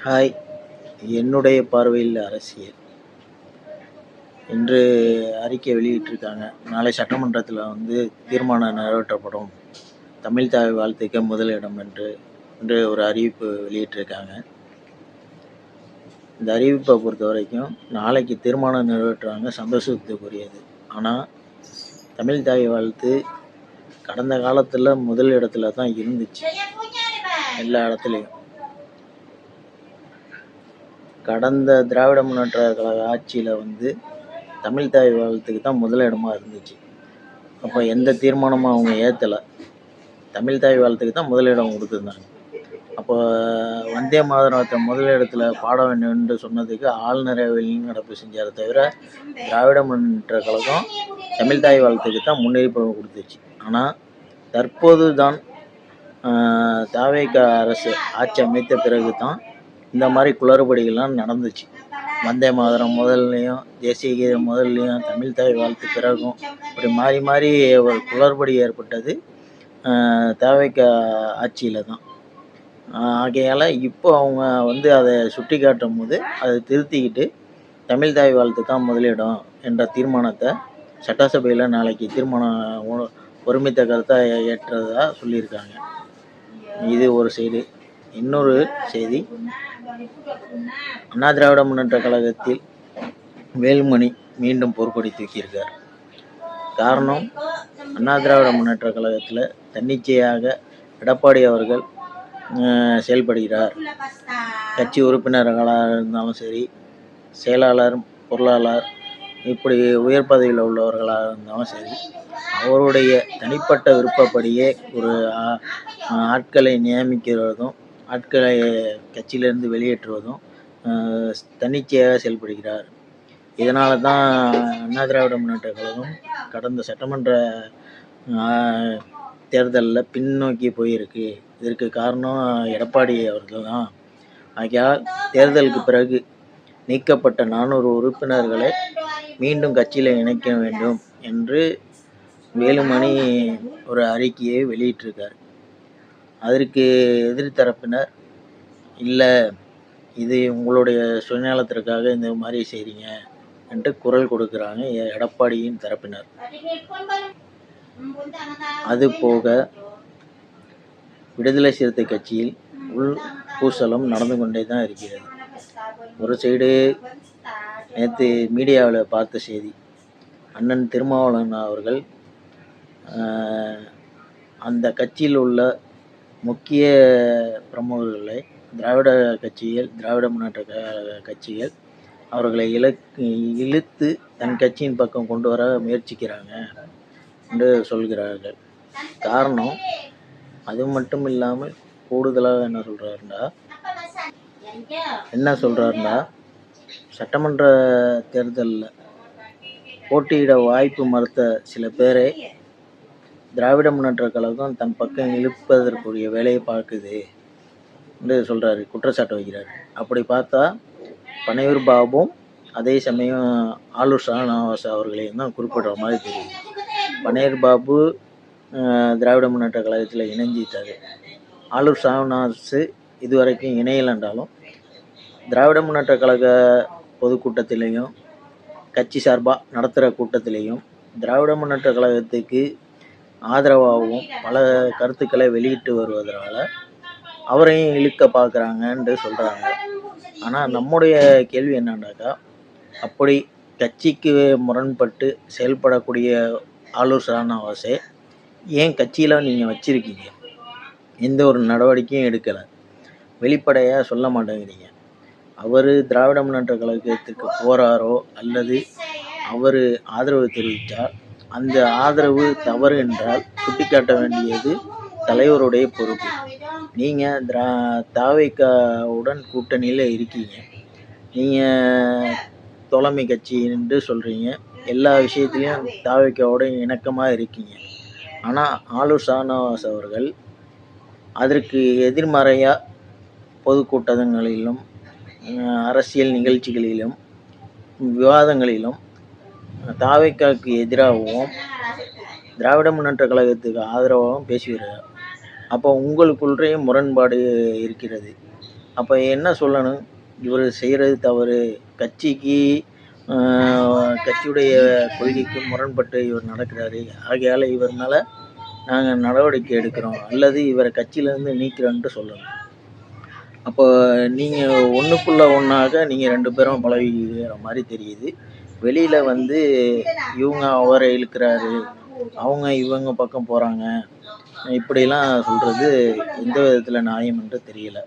Hi. என்னுடைய பார்வையில் அரசியல் இன்று அறிக்கை வெளியிட்டிருக்காங்க. நாளை சட்டமன்றத்தில் தீர்மானம் நிறைவேற்றப்படும். தமிழ் தாய் வாழ்த்துக்க முதலிடம் என்று ஒரு அறிவிப்பு வெளியிட்டிருக்காங்க. இந்த அறிவிப்பை பொறுத்த வரைக்கும் நாளைக்கு தீர்மானம் நிறைவேற்றுவாங்க, சந்தோஷத்துக்குரியது. ஆனால் தமிழ் தாய் வாழ்த்து கடந்த காலத்தில் முதல் இடத்துல தான் இருந்துச்சு, எல்லா இடத்துலையும். கடந்த திராவிட முன்னேற்ற கழக ஆட்சியில் தமிழ் தாய் வாழ்த்துக்கு தான் முதலிடமாக இருந்துச்சு. அப்போ எந்த தீர்மானமும் அவங்க ஏற்றலை, தமிழ் தாய் வாழ்த்துக்கு தான் முதலிடம் கொடுத்துருந்தாங்க. அப்போ வந்தே மாதரத்தை முதலிடத்தில் பாட வேண்டும் என்று சொன்னதுக்கு ஆளுநரை வெளிநடப்பு செஞ்சார தவிர திராவிட முன்னேற்ற கழகம் தமிழ் தாய் வாழ்த்துக்கு தான் முன்னுரிமை கொடுத்துச்சு. ஆனால் தற்போது தான் தாவேக அரசு ஆட்சி அமைத்த பிறகு தான் இந்த மாதிரி குளறுபடிகள்லாம் நடந்துச்சு. வந்தே மாதரம் முதல்லையும் தேசிய கீதம் முதல்லையும் தமிழ் தாய் வாழ்த்து பிறகும் இப்படி மாறி மாறி ஒரு குளறுபடி ஏற்பட்டது தாவேக ஆட்சியில் தான். ஆகையால் இப்போ அவங்க அதை சுட்டி காட்டும் போது அதை திருத்திக்கிட்டு தமிழ் தாய் வாழ்த்து தான் முதலிடம் என்ற தீர்மானத்தை சட்டசபையில் நாளைக்கு தீர்மானம் ஒருமித்த கருத்தை ஏற்றதாக சொல்லியிருக்காங்க. இது ஒரு செய்தி. இன்னொரு செய்தி, அண்ணா திராவிட முன்னேற்ற கழகத்தில் வேலுமணி மீண்டும் பொறுப்படி தூக்கியிருக்கார். காரணம், அண்ணா திராவிட முன்னேற்ற கழகத்தில் தன்னிச்சையாக எடப்பாடி அவர்கள் செயல்படுகிறார். கட்சி உறுப்பினர்களாக இருந்தாலும் சரி, செயலாளர், பொருளாளர், இப்படி உயர் பதவியில் உள்ளவர்களாக இருந்தாலும் சரி, அவருடைய தனிப்பட்ட விருப்பப்படியே ஒரு ஆட்களை நியமிக்கிறதும் ஆட்களை கட்சியிலிருந்து வெளியேற்றுவதும் தன்னிச்சையாக செயல்படுகிறார். இதனால தான் அண்ணா திராவிட முன்னேற்ற கழகம் கடந்த சட்டமன்ற தேர்தலில் பின்னோக்கி போயிருக்கு. இதற்கு காரணம் எடப்பாடி அவர்கள் தான். ஆகையால் தேர்தலுக்கு பிறகு நீக்கப்பட்ட 400 உறுப்பினர்களை மீண்டும் கட்சியில் இணைக்க வேண்டும் என்று வேலுமணி ஒரு அறிக்கையை வெளியிட்டிருக்கார். அதற்கு எதிர்த்தரப்பினர், இல்லை இது உங்களுடைய சுயநலத்திற்காக இந்த மாதிரி செய்கிறீங்க என்று குரல் கொடுக்குறாங்க எடப்பாடியின் தரப்பினர். அதுபோக விடுதலை சிறுத்தை கட்சியில் உள் பூசலும் நடந்து கொண்டே தான் இருக்கிறது. ஒரு சைடு நேற்று மீடியாவில் பார்த்த செய்தி, அண்ணன் திருமாவளவன் அவர்கள் அந்த கட்சியில் உள்ள முக்கிய பிரமுகர்களை திராவிட முன்னேற்ற கட்சிகள் அவர்களை இழுத்து தன் கட்சியின் பக்கம் கொண்டு வர முயற்சிக்கிறாங்க என்று சொல்கிறார்கள். காரணம், அது மட்டும் இல்லாமல் கூடுதலாக என்ன சொல்கிறாருன்னா சட்டமன்ற தேர்தலில் போட்டியிட வாய்ப்பு மறுத்த சில பேரை திராவிட முன்னேற்ற கழகம் தன் பக்கம் இழுப்பதற்குரிய வேலையை பார்க்குது என்று சொல்கிறாரு, குற்றச்சாட்டு வைக்கிறார். அப்படி பார்த்தா பனையூர் பாபும் அதே சமயம் ஆலூர் ஷானவாஸ் அவர்களையும் தான் குறிப்பிடுற மாதிரி தெரியுது. பனையூர் பாபு திராவிட முன்னேற்ற கழகத்தில் இணைஞ்சிட்டாரு. ஆலூர் ஷானவாஸ் இதுவரைக்கும் இணையலன்றாலும் திராவிட முன்னேற்ற கழக பொதுக்கூட்டத்திலையும் கட்சி சார்பாக நடத்துகிற கூட்டத்திலையும் திராவிட முன்னேற்ற கழகத்துக்கு ஆதரவாகவும் பல கருத்துக்களை வெளியிட்டு வருவதனால அவரையும் இழுக்க பார்க்குறாங்கன்னு சொல்கிறாங்க. ஆனால் நம்முடைய கேள்வி என்னன்னாக்கா, அப்படி கட்சிக்கு முரண்பட்டு செயல்படக்கூடிய ஆலூர் ஷானவாஸை ஏன் கட்சியில் நீங்கள் வச்சுருக்கீங்க? எந்த ஒரு நடவடிக்கையும் எடுக்கலை, வெளிப்படையாக சொல்ல மாட்டேங்கிறீங்க. அவர் திராவிட முன்னேற்ற கழகத்திற்கு போகிறாரோ அல்லது அவர் ஆதரவு தெரிவித்தால் அந்த ஆதரவு தவறு என்றால் சுட்டிக்காட்ட வேண்டியது தலைவருடைய பொறுப்பு. நீங்கள் தாவேகாவுடன் கூட்டணியில் இருக்கீங்க, நீங்கள் தோழமை கட்சி என்று சொல்கிறீங்க, எல்லா விஷயத்துலையும் தாவேகாவோட இணக்கமாக இருக்கீங்க. ஆனால் ஆலூர் ஷானவாஸ் அவர்கள் அதற்கு எதிர்மறையாக பொதுக்கூட்டங்களிலும் அரசியல் நிகழ்ச்சிகளிலும் விவாதங்களிலும் தாவேகாவுக்கு எதிராகவும் திராவிட முன்னேற்ற கழகத்துக்கு ஆதரவாகவும் பேசுகிறார். அப்போ உங்களுக்குள்ளேயும் முரண்பாடு இருக்கிறது. அப்போ என்ன சொல்லணும், இவர் செய்கிறது தவறு, கட்சிக்கு கட்சியுடைய கொள்கைக்கு முரண்பட்டு இவர் நடக்கிறாரு, ஆகையால் இவர் மேலே நாங்கள் நடவடிக்கை எடுக்கிறோம் அல்லது இவரை கட்சியிலேருந்து நீக்கிறோன்ட்டு சொல்லணும். அப்போ நீங்கள் ஒன்றுக்குள்ள ஒன்றாக நீங்கள் 2 பேரும் பழகிக்கிற மாதிரி தெரியுது. வெளியில் வந்து இவங்க அவரை இழுக்கிறாரு, அவங்க இவங்க பக்கம் போகிறாங்க, இப்படிலாம் சொல்கிறது எந்த விதத்தில் நியாயம் என்று தெரியல.